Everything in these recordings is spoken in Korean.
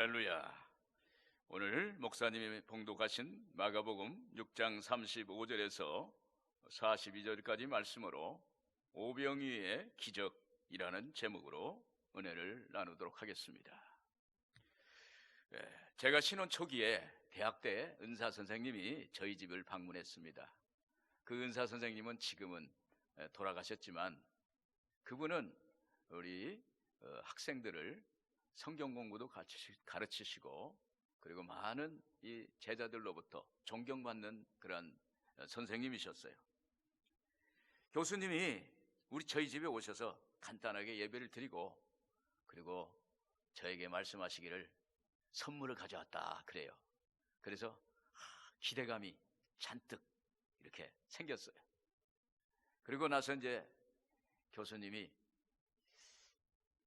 할렐루야. 오늘 목사님이 봉독하신 마가복음 6장 35절에서 42절까지 말씀으로 오병이의 기적이라는 제목으로 은혜를 나누도록 하겠습니다. 제가 신혼 초기에 대학 때 은사 선생님이 저희 집을 방문했습니다. 그 은사 선생님은 지금은 돌아가셨지만 그분은 우리 학생들을 성경 공부도 가르치시고 그리고 많은 이 제자들로부터 존경받는 그런 선생님이셨어요. 교수님이 저희 집에 오셔서 간단하게 예배를 드리고 그리고 저에게 말씀하시기를 선물을 가져왔다 그래요. 그래서 기대감이 잔뜩 이렇게 생겼어요. 그리고 나서 이제 교수님이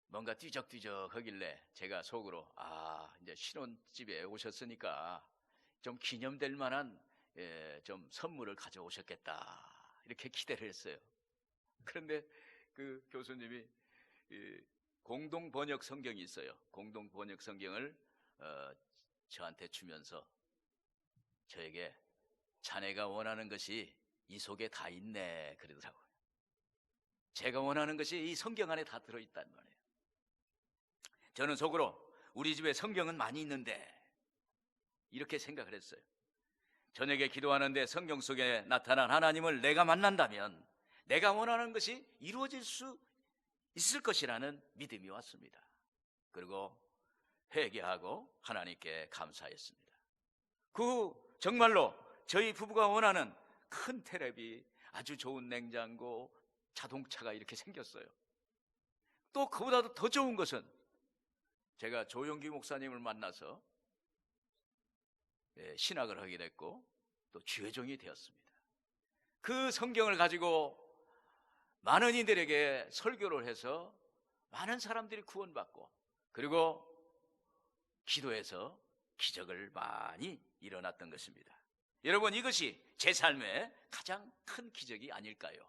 뭔가 띠적띠적 하길래 제가 속으로 이제 신혼집에 오셨으니까 좀 기념될 만한 좀 선물을 가져오셨겠다 이렇게 기대를 했어요. 그런데 그 교수님이 공동 번역 성경이 있어요. 공동 번역 성경을 저한테 주면서 저에게 자네가 원하는 것이 이 속에 다 있네 그러더라고요. 제가 원하는 것이 이 성경 안에 다 들어있단 말이에요. 저는 속으로 우리 집에 성경은 많이 있는데 이렇게 생각을 했어요. 저녁에 기도하는데 성경 속에 나타난 하나님을 내가 만난다면 내가 원하는 것이 이루어질 수 있을 것이라는 믿음이 왔습니다. 그리고 회개하고 하나님께 감사했습니다. 그 후 정말로 저희 부부가 원하는 큰 테레비, 아주 좋은 냉장고, 자동차가 이렇게 생겼어요. 또 그보다도 더 좋은 것은 제가 조용기 목사님을 만나서 신학을 하게 됐고 또 주회종이 되었습니다. 그 성경을 가지고 많은 이들에게 설교를 해서 많은 사람들이 구원받고 그리고 기도해서 기적을 많이 일어났던 것입니다. 여러분, 이것이 제 삶의 가장 큰 기적이 아닐까요?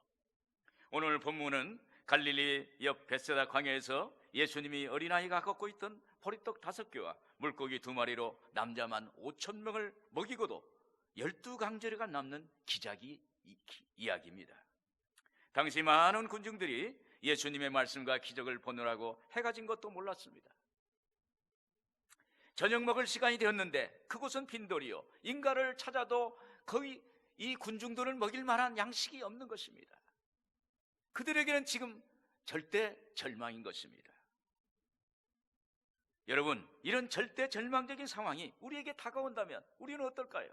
오늘 본문은 갈릴리 옆 벳세다 광야에서 예수님이 어린아이가 갖고 있던 보리떡 5개와 물고기 2마리로 남자만 5,000명을 먹이고도 12강제류가 남는 기적이 이야기입니다. 당시 많은 군중들이 예수님의 말씀과 기적을 보느라고 해가 진 것도 몰랐습니다. 저녁 먹을 시간이 되었는데 그곳은 빈돌이요 인가를 찾아도 거의 이 군중들을 먹일 만한 양식이 없는 것입니다. 그들에게는 지금 절대 절망인 것입니다. 여러분, 이런 절대 절망적인 상황이 우리에게 다가온다면 우리는 어떨까요?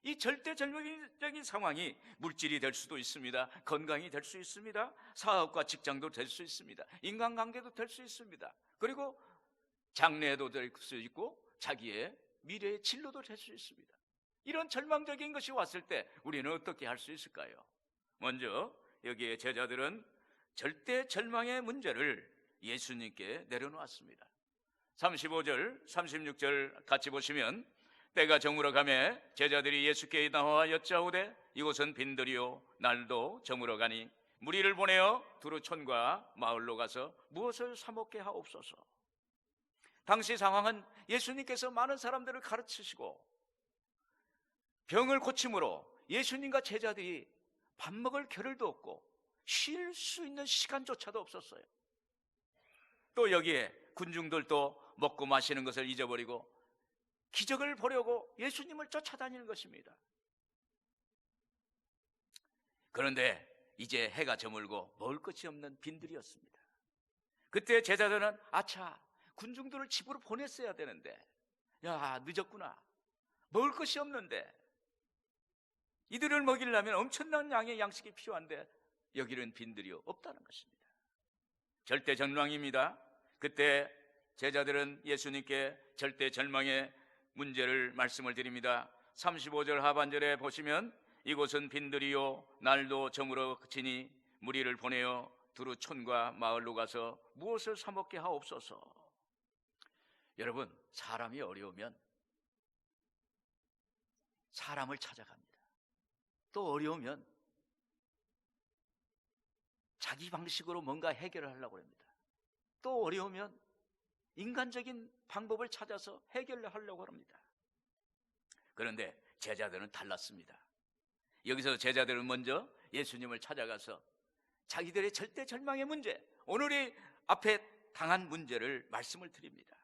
이 절대 절망적인 상황이 물질이 될 수도 있습니다. 건강이 될 수 있습니다. 사업과 직장도 될 수 있습니다. 인간관계도 될 수 있습니다. 그리고 장래도 될 수 있고 자기의 미래의 진로도 될 수 있습니다. 이런 절망적인 것이 왔을 때 우리는 어떻게 할 수 있을까요? 먼저 여기에 제자들은 절대 절망의 문제를 예수님께 내려놓았습니다. 35절, 36절 같이 보시면 때가 저물어 가매 제자들이 예수께 나와 여짜오되 이곳은 빈들이요 날도 저물어 가니 무리를 보내어 두루 촌과 마을로 가서 무엇을 사 먹게 하옵소서. 당시 상황은 예수님께서 많은 사람들을 가르치시고 병을 고침으로 예수님과 제자들이 밥 먹을 겨를도 없고 쉴 수 있는 시간조차도 없었어요. 또 여기에 군중들도 먹고 마시는 것을 잊어버리고 기적을 보려고 예수님을 쫓아다니는 것입니다. 그런데 이제 해가 저물고 먹을 것이 없는 빈들이었습니다. 그때 제자들은 군중들을 집으로 보냈어야 되는데 늦었구나. 먹을 것이 없는데 이들을 먹이려면 엄청난 양의 양식이 필요한데 여기는 빈들이 없다는 것입니다. 절대 절망입니다. 그때 제자들은 예수님께 절대 절망의 문제를 말씀을 드립니다. 35절 하반절에 보시면 이곳은 빈들이요 날도 저물어 지니 무리를 보내어 두루 촌과 마을로 가서 무엇을 사 먹게 하옵소서. 여러분, 사람이 어려우면 사람을 찾아갑니다. 또 어려우면 자기 방식으로 뭔가 해결을 하려고 합니다. 또 어려우면 인간적인 방법을 찾아서 해결하려고 합니다. 그런데 제자들은 달랐습니다. 여기서 제자들은 먼저 예수님을 찾아가서 자기들의 절대 절망의 문제, 오늘이 앞에 당한 문제를 말씀을 드립니다.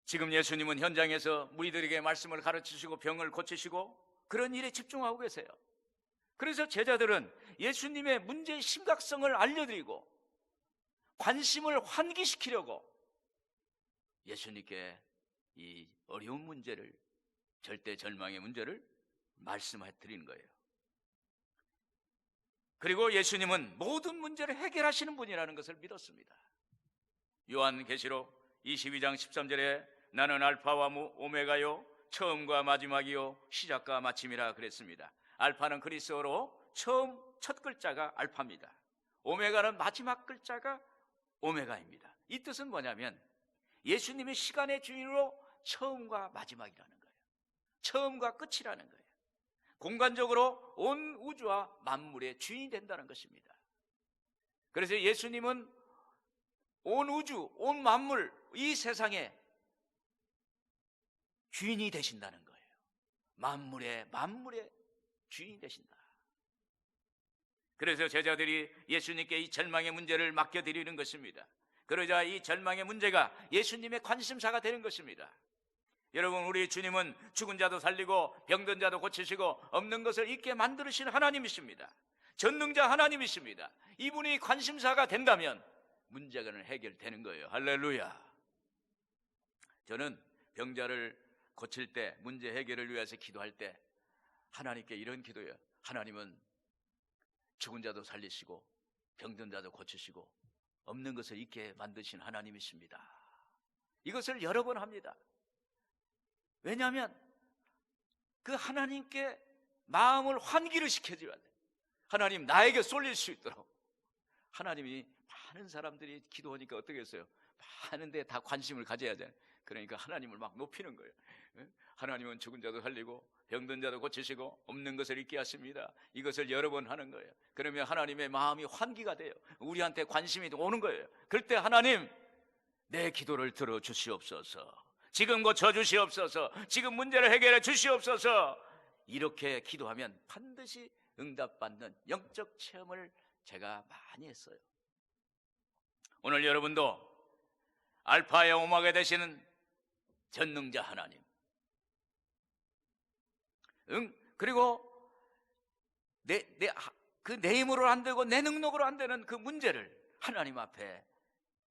지금 예수님은 현장에서 무리들에게 말씀을 가르치시고 병을 고치시고 그런 일에 집중하고 계세요. 그래서 제자들은 예수님의 문제의 심각성을 알려드리고 관심을 환기시키려고 예수님께 이 어려운 문제를, 절대 절망의 문제를 말씀해 드리는 거예요. 그리고 예수님은 모든 문제를 해결하시는 분이라는 것을 믿었습니다. 요한계시록 22장 13절에 나는 알파와 오메가요 처음과 마지막이요 시작과 마침이라 그랬습니다. 알파는 그리스어로 처음 첫 글자가 알파입니다. 오메가는 마지막 글자가 오메가입니다. 이 뜻은 뭐냐면 예수님이 시간의 주인으로 처음과 마지막이라는 거예요. 처음과 끝이라는 거예요. 공간적으로 온 우주와 만물의 주인이 된다는 것입니다. 그래서 예수님은 온 우주, 온 만물, 이 세상의 주인이 되신다는 거예요. 만물의 주인이 되신다. 그래서 제자들이 예수님께 이 절망의 문제를 맡겨드리는 것입니다. 그러자 이 절망의 문제가 예수님의 관심사가 되는 것입니다. 여러분, 우리 주님은 죽은 자도 살리고 병든 자도 고치시고 없는 것을 있게 만드시는 하나님이십니다. 전능자 하나님이십니다. 이분이 관심사가 된다면 문제가 해결되는 거예요. 할렐루야. 저는 병자를 고칠 때, 문제 해결을 위해서 기도할 때 하나님께 이런 기도예요. 하나님은 죽은 자도 살리시고 병든 자도 고치시고 없는 것을 있게 만드신 하나님이십니다. 이것을 여러 번 합니다. 왜냐하면 그 하나님께 마음을 환기를 시켜줘야 돼. 하나님, 나에게 쏠릴 수 있도록. 하나님이 많은 사람들이 기도하니까 어떻게 했어요? 많은 데 다 관심을 가져야 돼. 그러니까 하나님을 막 높이는 거예요. 하나님은 죽은 자도 살리고 병든 자도 고치시고 없는 것을 잊게 하십니다. 이것을 여러 번 하는 거예요. 그러면 하나님의 마음이 환기가 돼요. 우리한테 관심이 오는 거예요. 그럴 때 하나님, 내 기도를 들어 주시옵소서. 지금 고쳐 주시옵소서. 지금 문제를 해결해 주시옵소서. 이렇게 기도하면 반드시 응답받는 영적 체험을 제가 많이 했어요. 오늘 여러분도 알파의 오마가 되시는 전능자 하나님, 그리고 내 힘으로 안 되고 내 능력으로 안 되는 그 문제를 하나님 앞에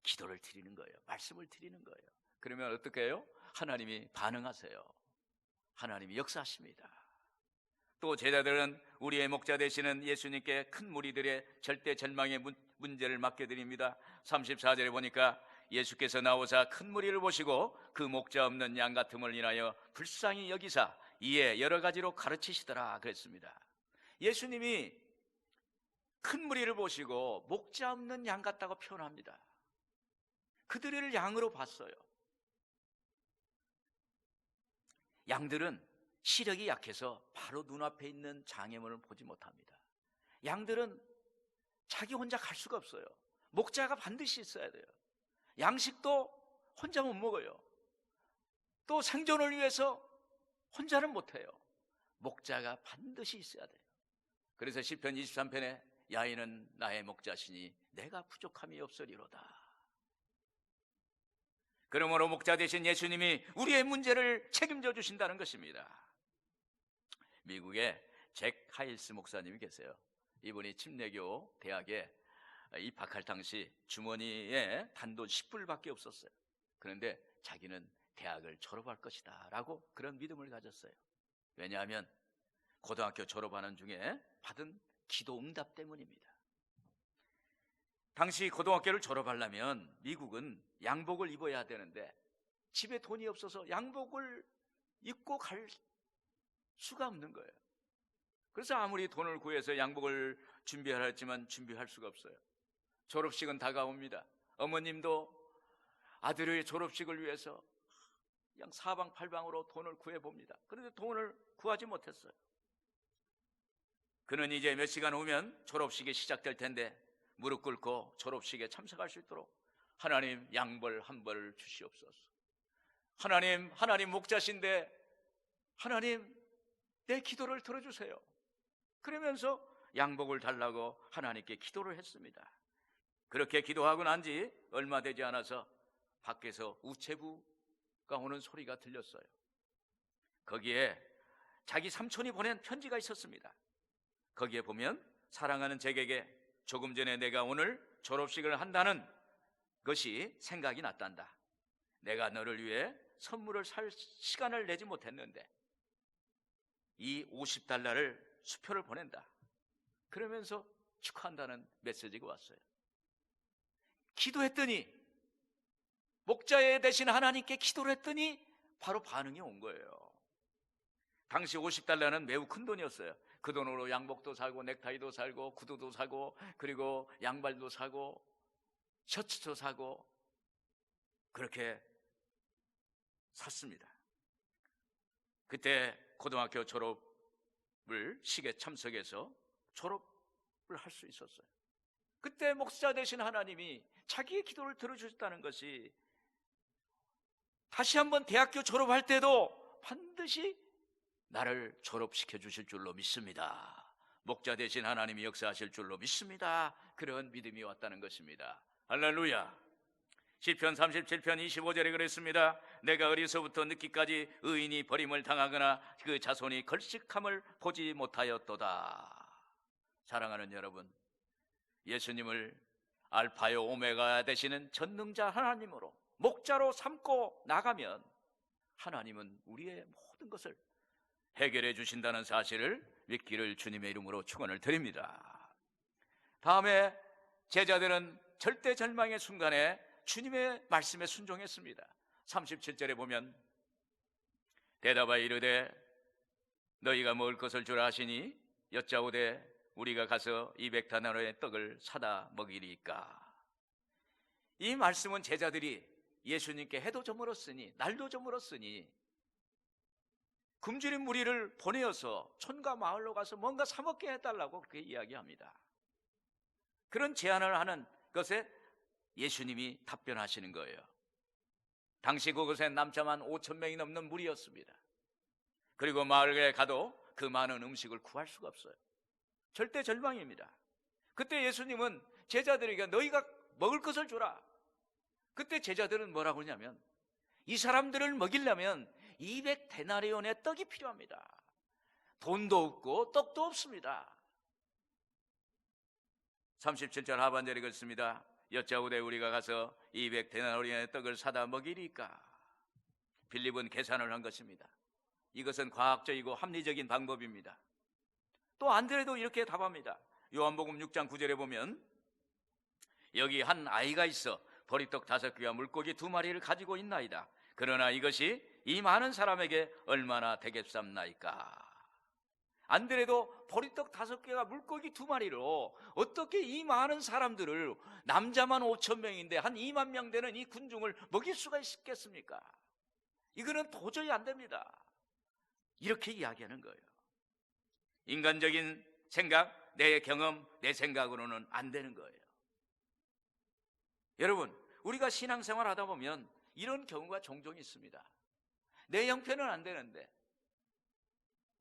기도를 드리는 거예요. 말씀을 드리는 거예요. 그러면 어떻게 해요? 하나님이 반응하세요. 하나님이 역사하십니다. 또 제자들은 우리의 목자 되시는 예수님께 큰 무리들의 절대 절망의 문제를 맡겨드립니다. 34절에 보니까 예수께서 나오사 큰 무리를 보시고 그 목자 없는 양 같음을 인하여 불쌍히 여기사 이에 여러 가지로 가르치시더라 그랬습니다. 예수님이 큰 무리를 보시고 목자 없는 양 같다고 표현합니다. 그들을 양으로 봤어요. 양들은 시력이 약해서 바로 눈앞에 있는 장애물을 보지 못합니다. 양들은 자기 혼자 갈 수가 없어요. 목자가 반드시 있어야 돼요. 양식도 혼자 못 먹어요. 또 생존을 위해서 혼자는 못해요. 목자가 반드시 있어야 돼요. 그래서 시편 23편에 야인은 나의 목자시니 내가 부족함이 없으리로다. 그러므로 목자 되신 예수님이 우리의 문제를 책임져 주신다는 것입니다. 미국에 잭 하일스 목사님이 계세요. 이분이 침례교 대학에 입학할 당시 주머니에 단돈 10불밖에 없었어요. 그런데 자기는 대학을 졸업할 것이다 라고 그런 믿음을 가졌어요. 왜냐하면 고등학교 졸업하는 중에 받은 기도 응답 때문입니다. 당시 고등학교를 졸업하려면 미국은 양복을 입어야 되는데 집에 돈이 없어서 양복을 입고 갈 수가 없는 거예요. 그래서 아무리 돈을 구해서 양복을 준비하라 했지만 준비할 수가 없어요. 졸업식은 다가옵니다. 어머님도 아들의 졸업식을 위해서 그냥 사방팔방으로 돈을 구해봅니다. 그런데 돈을 구하지 못했어요. 그는 이제 몇 시간 후면 졸업식이 시작될 텐데 무릎 꿇고 졸업식에 참석할 수 있도록 하나님 양벌 한 벌을 주시옵소서. 하나님 목자신데 하나님 내 기도를 들어주세요. 그러면서 양복을 달라고 하나님께 기도를 했습니다. 그렇게 기도하고 난 지 얼마 되지 않아서 밖에서 우체부가 오는 소리가 들렸어요. 거기에 자기 삼촌이 보낸 편지가 있었습니다. 거기에 보면 사랑하는 잭에게 조금 전에 내가 오늘 졸업식을 한다는 것이 생각이 났단다. 내가 너를 위해 선물을 살 시간을 내지 못했는데 이 $50를 수표를 보낸다. 그러면서 축하한다는 메시지가 왔어요. 기도했더니 목자에 대신 하나님께 기도를 했더니 바로 반응이 온 거예요. 당시 $50는 매우 큰 돈이었어요. 그 돈으로 양복도 사고 넥타이도 사고 구두도 사고 그리고 양발도 사고 셔츠도 사고 그렇게 샀습니다. 그때 고등학교 졸업을 식에 참석해서 졸업을 할 수 있었어요. 그때 목사 되신 하나님이 자기의 기도를 들어주셨다는 것이 다시 한번 대학교 졸업할 때도 반드시 나를 졸업시켜 주실 줄로 믿습니다. 목자 되신 하나님이 역사하실 줄로 믿습니다. 그런 믿음이 왔다는 것입니다. 할렐루야. 시편 37편 25절에 그랬습니다. 내가 어려서부터 늦기까지 의인이 버림을 당하거나 그 자손이 걸식함을 보지 못하였도다. 사랑하는 여러분, 예수님을 알파요 오메가 되시는 전능자 하나님으로 목자로 삼고 나가면 하나님은 우리의 모든 것을 해결해 주신다는 사실을 믿기를 주님의 이름으로 축원을 드립니다. 다음에 제자들은 절대 절망의 순간에 주님의 말씀에 순종했습니다. 37절에 보면 대답하여 이르되 너희가 먹을 것을 주라 하시니 여짜오되 우리가 가서 200다나로의 떡을 사다 먹이리까. 이 말씀은 제자들이 예수님께 해도 저물었으니 날도 저물었으니 굶주린 무리를 보내어서 촌과 마을로 가서 뭔가 사 먹게 해달라고 그렇게 이야기합니다. 그런 제안을 하는 것에 예수님이 답변하시는 거예요. 당시 그곳엔 남자만 5,000명이 넘는 무리였습니다. 그리고 마을에 가도 그 많은 음식을 구할 수가 없어요. 절대 절망입니다. 그때 예수님은 제자들에게 너희가 먹을 것을 주라. 그때 제자들은 뭐라고 하냐면 이 사람들을 먹이려면 200데나리온의 떡이 필요합니다. 돈도 없고 떡도 없습니다. 37절 하반절에 그렇습니다. 여짜오되 우리가 가서 200데나리온의 떡을 사다 먹이리까. 빌립은 계산을 한 것입니다. 이것은 과학적이고 합리적인 방법입니다. 또 안드레도 이렇게 답합니다. 요한복음 6장 9절에 보면 여기 한 아이가 있어 보리떡 5개와 물고기 2마리를 가지고 있나이다. 그러나 이것이 이 많은 사람에게 얼마나 되겠삼나이까. 안드레도 보리떡 5개와 물고기 2마리로 어떻게 이 많은 사람들을 남자만 5,000명인데 한 2만 명 되는 이 군중을 먹일 수가 있겠습니까? 이거는 도저히 안 됩니다. 이렇게 이야기하는 거예요. 인간적인 생각, 내 경험, 내 생각으로는 안 되는 거예요. 여러분, 우리가 신앙생활 하다 보면 이런 경우가 종종 있습니다. 내 형편은 안 되는데,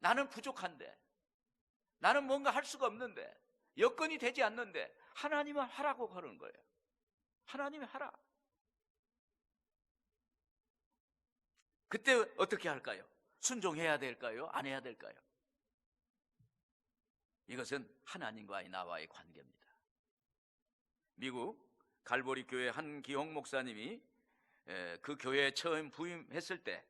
나는 부족한데, 나는 뭔가 할 수가 없는데, 여건이 되지 않는데 하나님은 하라고 그러는 거예요. 하나님이 하라. 그때 어떻게 할까요? 순종해야 될까요? 안 해야 될까요? 이것은 하나님과의 나와의 관계입니다. 미국 갈보리 교회 한기홍 목사님이 그 교회에 처음 부임했을 때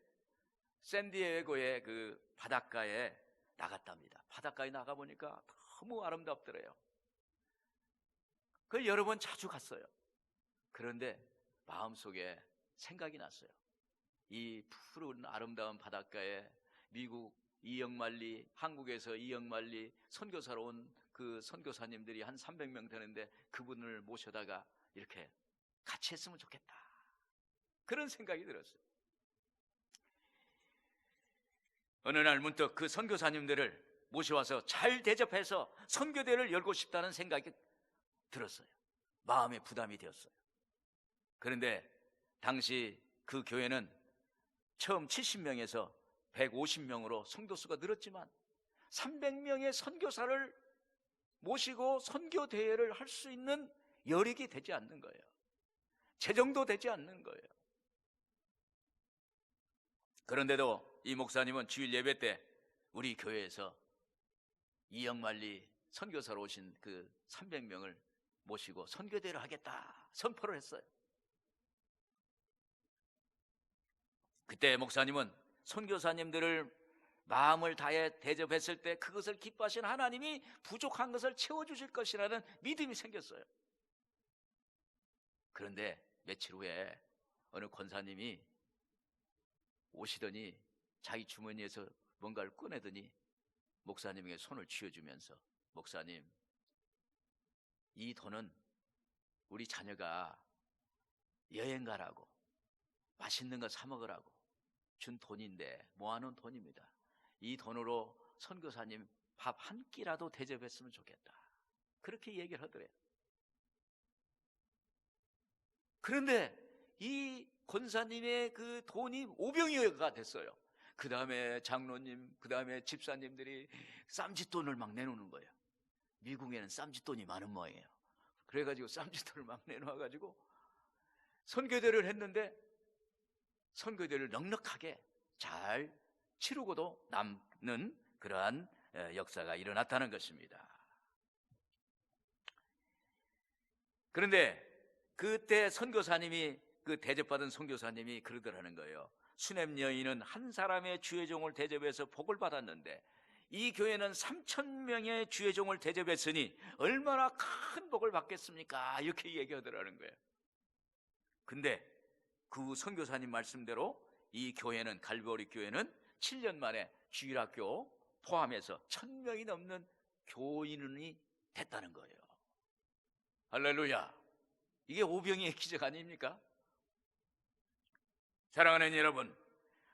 샌디에고의 그 바닷가에 나갔답니다. 바닷가에 나가보니까 너무 아름답더래요. 그걸 여러 번 자주 갔어요. 그런데 마음속에 생각이 났어요. 이 푸른 아름다운 바닷가에 미국 이영만리, 한국에서 이영만리 선교사로 온 그 선교사님들이 한 300명 되는데 그분을 모셔다가 이렇게 같이 했으면 좋겠다. 그런 생각이 들었어요. 어느 날 문득 그 선교사님들을 모셔와서 잘 대접해서 선교대를 열고 싶다는 생각이 들었어요. 마음의 부담이 되었어요. 그런데 당시 그 교회는 처음 70명에서 150명으로 선교수가 늘었지만 300명의 선교사를 모시고 선교 대회를 할 수 있는 여력이 되지 않는 거예요. 재정도 되지 않는 거예요. 그런데도 이 목사님은 주일 예배 때 우리 교회에서 이영만리 선교사로 오신 그 300명을 모시고 선교대회를 하겠다 선포를 했어요. 그때 목사님은 선교사님들을 마음을 다해 대접했을 때 그것을 기뻐하신 하나님이 부족한 것을 채워주실 것이라는 믿음이 생겼어요. 그런데 며칠 후에 어느 권사님이 오시더니 자기 주머니에서 뭔가를 꺼내더니 목사님에게 손을 쥐어주면서, 목사님, 이 돈은 우리 자녀가 여행 가라고 맛있는 거 사 먹으라고 준 돈인데 모아놓은 돈입니다. 이 돈으로 선교사님 밥 한 끼라도 대접했으면 좋겠다. 그렇게 얘기를 하더래요. 그런데 이 권사님의 그 돈이 오병이어가 됐어요. 그 다음에 장로님, 그 다음에 집사님들이 쌈짓돈을 막 내놓는 거예요. 미국에는 쌈짓돈이 많은 모양이에요. 그래가지고 쌈짓돈을 막 내놓아가지고 선교대를 했는데 선교대를 넉넉하게 잘 치르고도 남는 그러한 역사가 일어났다는 것입니다. 그런데 그때 선교사님이, 그 대접받은 선교사님이 그러더라는 거예요. 수냄 여인은 한 사람의 주의종을 대접해서 복을 받았는데 이 교회는 3,000명의 주의종을 대접했으니 얼마나 큰 복을 받겠습니까? 이렇게 얘기하더라는 거예요. 근데 그 선교사님 말씀대로 이 교회는, 갈보리 교회는 7년 만에 주일학교 포함해서 1,000명이 넘는 교인이 됐다는 거예요. 할렐루야. 이게 오병이의 기적 아닙니까? 사랑하는 여러분,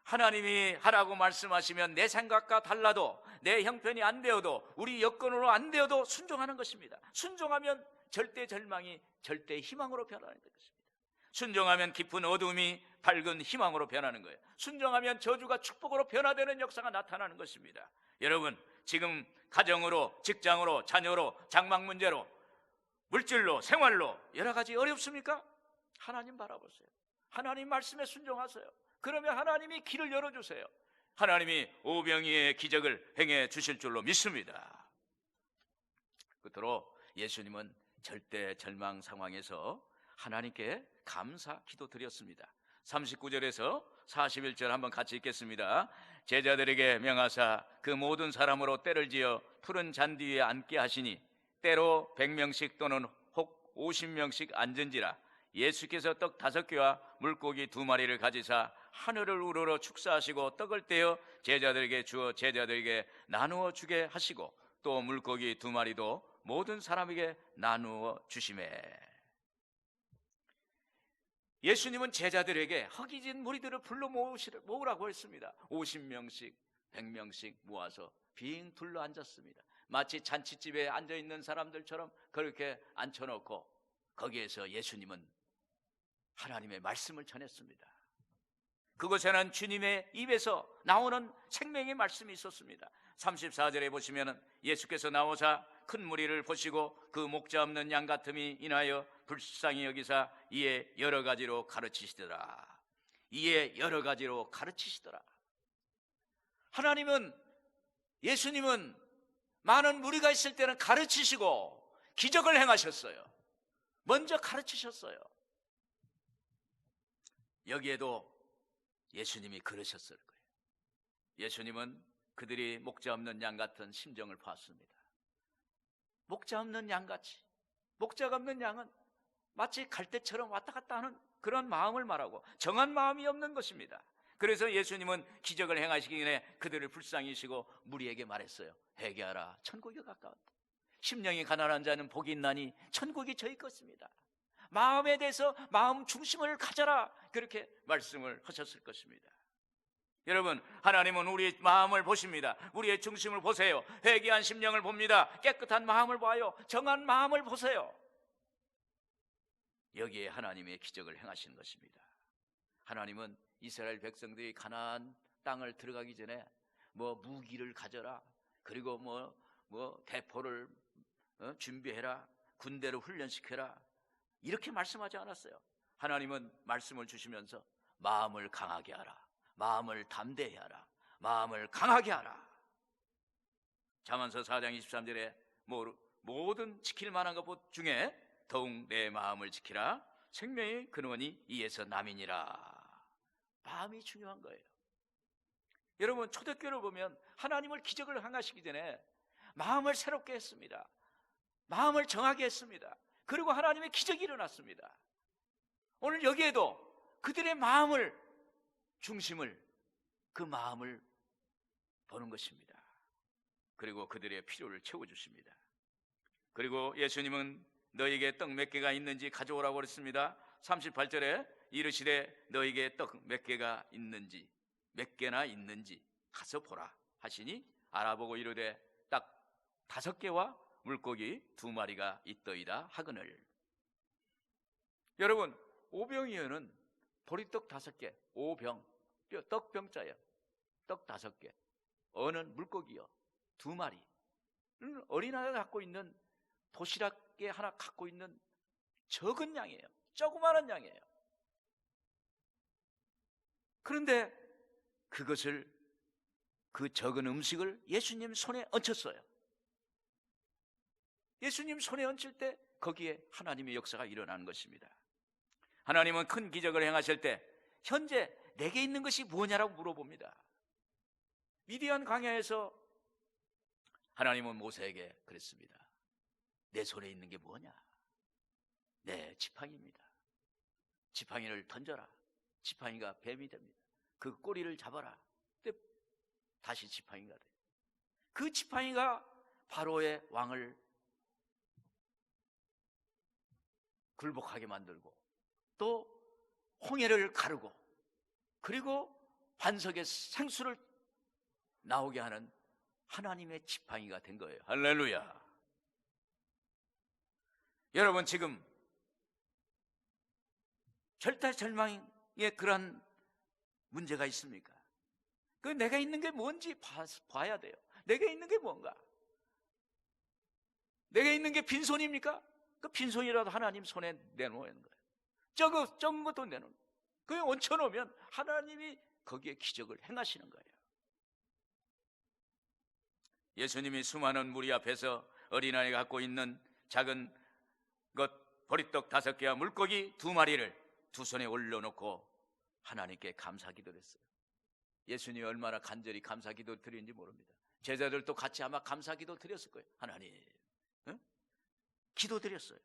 하나님이 하라고 말씀하시면 내 생각과 달라도, 내 형편이 안 되어도, 우리 여건으로 안 되어도 순종하는 것입니다. 순종하면 절대 절망이 절대 희망으로 변하는 것입니다. 순종하면 깊은 어둠이 밝은 희망으로 변하는 거예요. 순종하면 저주가 축복으로 변화되는 역사가 나타나는 것입니다. 여러분, 지금 가정으로, 직장으로, 자녀로, 장막 문제로, 물질로, 생활로 여러 가지 어렵습니까? 하나님 바라보세요. 하나님 말씀에 순종하세요. 그러면 하나님이 길을 열어주세요. 하나님이 오병이의 기적을 행해 주실 줄로 믿습니다. 끝으로 예수님은 절대 절망 상황에서 하나님께 감사 기도 드렸습니다. 39절에서 41절 한번 같이 읽겠습니다. 제자들에게 명하사 그 모든 사람으로 때를 지어 푸른 잔디 위에 앉게 하시니 때로 100명씩 또는 혹 50명씩 앉은지라. 예수께서 떡 5개와 물고기 2마리를 가지사 하늘을 우러러 축사하시고 떡을 떼어 제자들에게 주어 제자들에게 나누어 주게 하시고 또 물고기 2마리도 모든 사람에게 나누어 주시매. 예수님은 제자들에게 허기진 무리들을 불러 모으라고 했습니다. 50명씩 100명씩 모아서 빙 둘러 앉았습니다. 마치 잔치집에 앉아있는 사람들처럼 그렇게 앉혀놓고 거기에서 예수님은 하나님의 말씀을 전했습니다. 그곳에는 주님의 입에서 나오는 생명의 말씀이 있었습니다. 34절에 보시면 예수께서 나오사 큰 무리를 보시고 그 목자 없는 양 같음이 인하여 불쌍히 여기사 이에 여러 가지로 가르치시더라. 이에 여러 가지로 가르치시더라. 하나님은, 예수님은 많은 무리가 있을 때는 가르치시고 기적을 행하셨어요. 먼저 가르치셨어요. 여기에도 예수님이 그러셨을 거예요. 예수님은 그들이 목자 없는 양 같은 심정을 봤습니다. 목자 없는 양같이, 목자가 없는 양은 마치 갈대처럼 왔다 갔다 하는 그런 마음을 말하고 정한 마음이 없는 것입니다. 그래서 예수님은 기적을 행하시기 전에 그들을 불쌍히 여기시고 무리에게 말했어요. 회개하라, 천국이 가까웠다. 심령이 가난한 자는 복이 있나니 천국이 저희 것입니다. 마음에 대해서 마음 중심을 가져라, 그렇게 말씀을 하셨을 것입니다. 여러분, 하나님은 우리의 마음을 보십니다. 우리의 중심을 보세요. 회개한 심령을 봅니다. 깨끗한 마음을 봐요. 정한 마음을 보세요. 여기에 하나님의 기적을 행하시는 것입니다. 하나님은 이스라엘 백성들이 가나안 땅을 들어가기 전에 무기를 가져라, 그리고 대포를 준비해라, 군대를 훈련시켜라, 이렇게 말씀하지 않았어요. 하나님은 말씀을 주시면서 마음을 강하게 하라, 마음을 담대히 하라, 마음을 강하게 하라. 잠언서 4장 23절에 모든 지킬 만한 것 중에 더욱 내 마음을 지키라, 생명의 근원이 이에서 남이니라. 마음이 중요한 거예요. 여러분, 초대교회를 보면 하나님을 기적을 행하시기 전에 마음을 새롭게 했습니다. 마음을 정하게 했습니다. 그리고 하나님의 기적이 일어났습니다. 오늘 여기에도 그들의 마음을, 중심을, 그 마음을 보는 것입니다. 그리고 그들의 필요를 채워주십니다. 그리고 예수님은 너에게 떡 몇 개가 있는지 가져오라고 그랬습니다. 38절에 이르시되 너에게 떡 몇 개가 있는지, 몇 개나 있는지 가서 보라 하시니 알아보고 이르되 딱 5개와 물고기 2마리가 있더이다 하거늘. 여러분, 오병이어는 보리떡 5개, 오병, 떡병자예요. 떡 5개, 어는 물고기요 2마리. 어린아이가 갖고 있는, 도시락에 하나 갖고 있는 적은 양이에요. 조그마한 양이에요. 그런데 그것을, 그 적은 음식을 예수님 손에 얹혔어요. 예수님 손에 얹힐 때 거기에 하나님의 역사가 일어나는 것입니다. 하나님은 큰 기적을 행하실 때 현재 내게 있는 것이 뭐냐라고 물어봅니다. 미디안 광야에서 하나님은 모세에게 그랬습니다. 내 손에 있는 게 뭐냐? 내 지팡이입니다. 지팡이를 던져라. 지팡이가 뱀이 됩니다. 그 꼬리를 잡아라. 근데 다시 지팡이가 돼요. 그 지팡이가 바로의 왕을 굴복하게 만들고, 또 홍해를 가르고, 그리고 반석에 생수를 나오게 하는 하나님의 지팡이가 된 거예요. 할렐루야. 여러분, 지금 절대절망의 그런 문제가 있습니까? 그 내가 있는 게 뭔지 봐야 돼요. 내가 있는 게 뭔가? 내가 있는 게 빈손입니까? 그 빈손이라도 하나님 손에 내놓는 거예요. 적은 것도 내놓는 거예요. 그게 얹혀놓으면 하나님이 거기에 기적을 행하시는 거예요. 예수님이 수많은 무리 앞에서 어린아이가 갖고 있는 작은 것 보리떡 5개와 물고기 2마리를 두 손에 올려놓고 하나님께 감사기도를 했어요. 예수님이 얼마나 간절히 감사기도 드렸는지 모릅니다. 제자들도 같이 아마 감사기도 드렸을 거예요. 하나님, 기도드렸어요.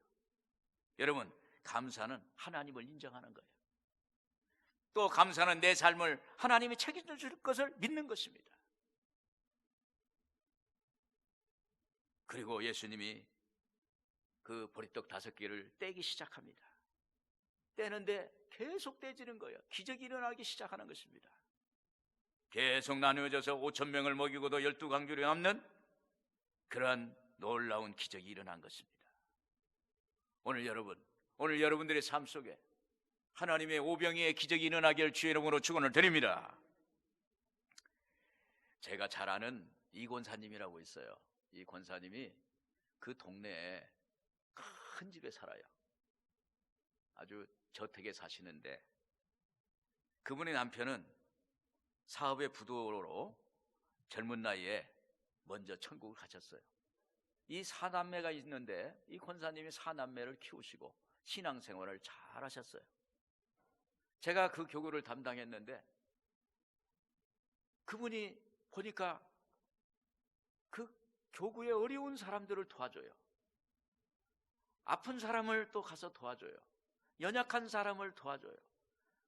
여러분, 감사는 하나님을 인정하는 거예요. 또 감사는 내 삶을 하나님이 책임져 줄 것을 믿는 것입니다. 그리고 예수님이 그 보리떡 5개를 떼기 시작합니다. 떼는데 계속 떼지는 거예요. 기적이 일어나기 시작하는 것입니다. 계속 나누어져서 5,000명을 먹이고도 12강줄이 남는 그러한 놀라운 기적이 일어난 것입니다. 오늘 여러분들의 삶 속에 하나님의 오병이의 기적이 일어나기를 주의 이름으로 축원을 드립니다. 제가 잘 아는 이 권사님이라고 있어요. 이 권사님이 그 동네에 큰 집에 살아요. 아주 저택에 사시는데, 그분의 남편은 사업의 부도로 젊은 나이에 먼저 천국을 가셨어요. 이 4남매가 있는데 이 권사님이 4남매를 키우시고 신앙생활을 잘 하셨어요. 제가 그 교구를 담당했는데 그분이 보니까 그 교구에 어려운 사람들을 도와줘요. 아픈 사람을 또 가서 도와줘요. 연약한 사람을 도와줘요.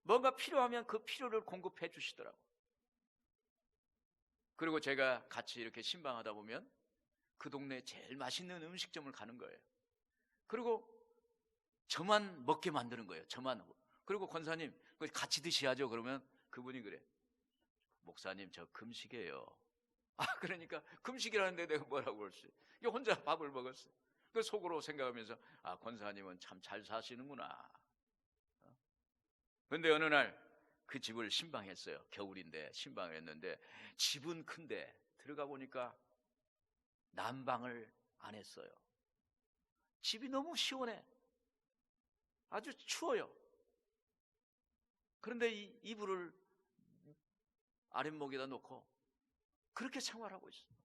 뭔가 필요하면 그 필요를 공급해 주시더라고요. 그리고 제가 같이 이렇게 신방하다 보면 그 동네에 제일 맛있는 음식점을 가는 거예요. 그리고 저만 먹게 만드는 거예요. 저만. 그리고 권사님 같이 드셔야죠. 그러면 그분이 그래, 목사님 저 금식이에요. 그러니까 금식이라는데 내가 뭐라고 그럴 수 있어요. 혼자 밥을 먹었어요. 그 속으로 생각하면서 권사님은 참 잘 사시는구나. 그런데 어느 날 그 집을 신방했어요. 겨울인데 신방을 했는데 집은 큰데 들어가 보니까 난방을 안 했어요. 집이 너무 시원해. 아주 추워요. 그런데 이 이불을 아랫목에다 놓고 그렇게 생활하고 있어요.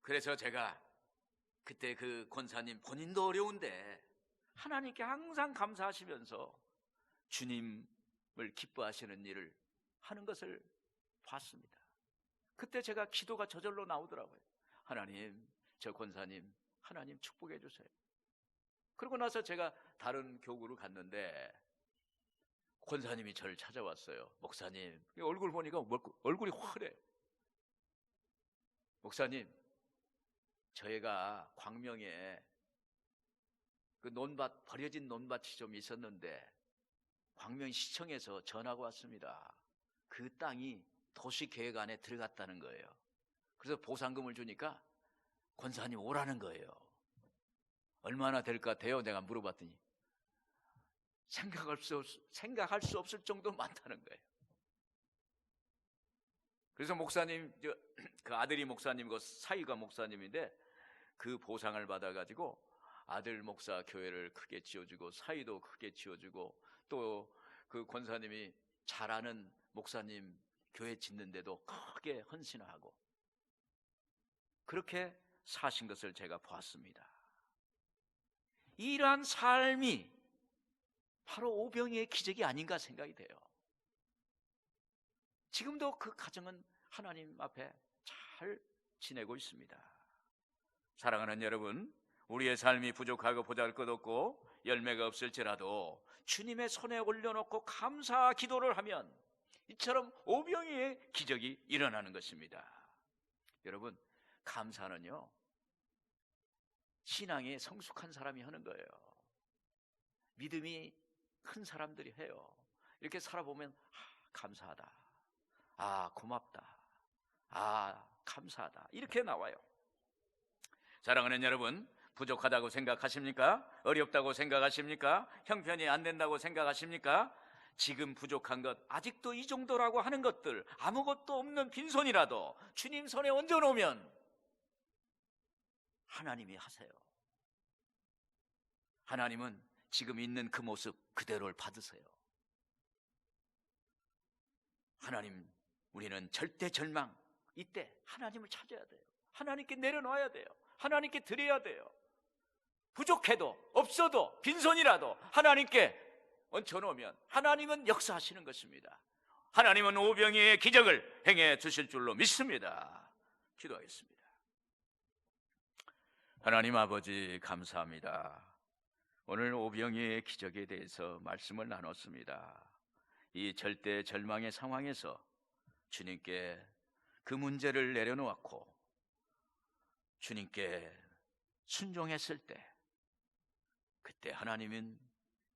그래서 제가 그때 그 권사님 본인도 어려운데 하나님께 항상 감사하시면서 주님을 기뻐하시는 일을 하는 것을 봤습니다. 그때 제가 기도가 저절로 나오더라고요. 하나님, 저 권사님 하나님 축복해 주세요. 그러고 나서 제가 다른 교구로 갔는데 권사님이 저를 찾아왔어요. 목사님, 얼굴 보니까 얼굴이 화려해요. 목사님, 저희가 광명에 그 논밭, 버려진 논밭이 좀 있었는데 광명시청에서 전화가 왔습니다. 그 땅이 도시계획 안에 들어갔다는 거예요. 그래서 보상금을 주니까 권사님 오라는 거예요. 얼마나 될 것 같아요? 내가 물어봤더니 생각할 수 없을 정도로 많다는 거예요. 그래서 목사님, 그 아들이 목사님, 그 사위가 목사님인데 그 보상을 받아가지고 아들 목사 교회를 크게 지어주고 사위도 크게 지어주고 또 그 권사님이 잘 아는 목사님 교회 짓는데도 크게 헌신하고 그렇게 사신 것을 제가 보았습니다. 이러한 삶이 바로 오병이의 기적이 아닌가 생각이 돼요. 지금도 그 가정은 하나님 앞에 잘 지내고 있습니다. 사랑하는 여러분, 우리의 삶이 부족하고 보잘것없고 열매가 없을지라도 주님의 손에 올려놓고 감사 기도를 하면 이처럼 오병이의 기적이 일어나는 것입니다. 여러분, 감사는요 신앙에 성숙한 사람이 하는 거예요. 믿음이 큰 사람들이 해요. 이렇게 살아보면 감사하다, 고맙다, 감사하다 이렇게 나와요. 사랑하는 여러분, 부족하다고 생각하십니까? 어렵다고 생각하십니까? 형편이 안 된다고 생각하십니까? 지금 부족한 것, 아직도 이 정도라고 하는 것들, 아무것도 없는 빈손이라도 주님 손에 얹어놓으면 하나님이 하세요. 하나님은 지금 있는 그 모습 그대로를 받으세요. 하나님, 우리는 절대 절망, 이때 하나님을 찾아야 돼요. 하나님께 내려놔야 돼요. 하나님께 드려야 돼요. 부족해도 없어도 빈손이라도 하나님께 얹혀놓으면 하나님은 역사하시는 것입니다. 하나님은 오병이의 기적을 행해 주실 줄로 믿습니다. 기도하겠습니다. 하나님 아버지 감사합니다. 오늘 오병이의 기적에 대해서 말씀을 나눴습니다. 이 절대 절망의 상황에서 주님께 그 문제를 내려놓았고 주님께 순종했을 때 그때 하나님은,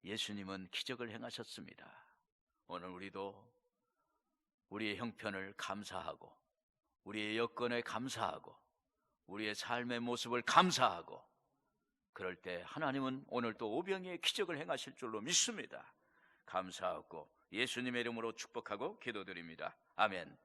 예수님은 기적을 행하셨습니다. 오늘 우리도 우리의 형편을 감사하고 우리의 여건에 감사하고 우리의 삶의 모습을 감사하고 그럴 때 하나님은 오늘 또 오병이의 기적을 행하실 줄로 믿습니다. 감사하고 예수님의 이름으로 축복하고 기도드립니다. 아멘.